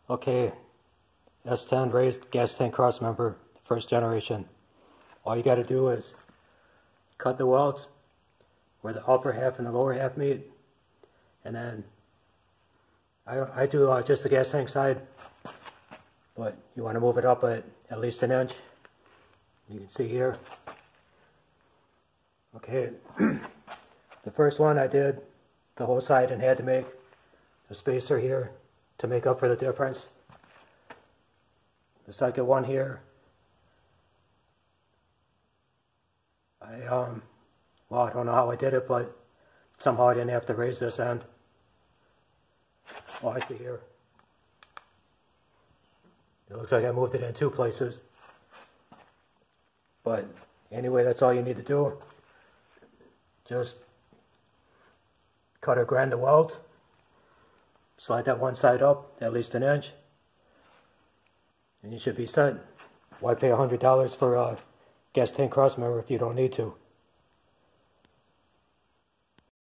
Okay, S10 raised gas tank crossmember, first generation. All you got to do is cut the welds where the upper half and the lower half meet, and then I do just the gas tank side, but you want to move it up at least an inch. You can see here. Okay, the first one I did the whole side and had to make a spacer here to make up for the difference. The second one here, well, I don't know how I did it, but somehow I didn't have to raise this end. Oh, I see here. It looks like I moved it in two places. But anyway, that's all you need to do. Just cut or grind the welds. Slide that one side up at least an inch. And you should be set. Why pay $100 for a gas tank crossmember if you don't need to?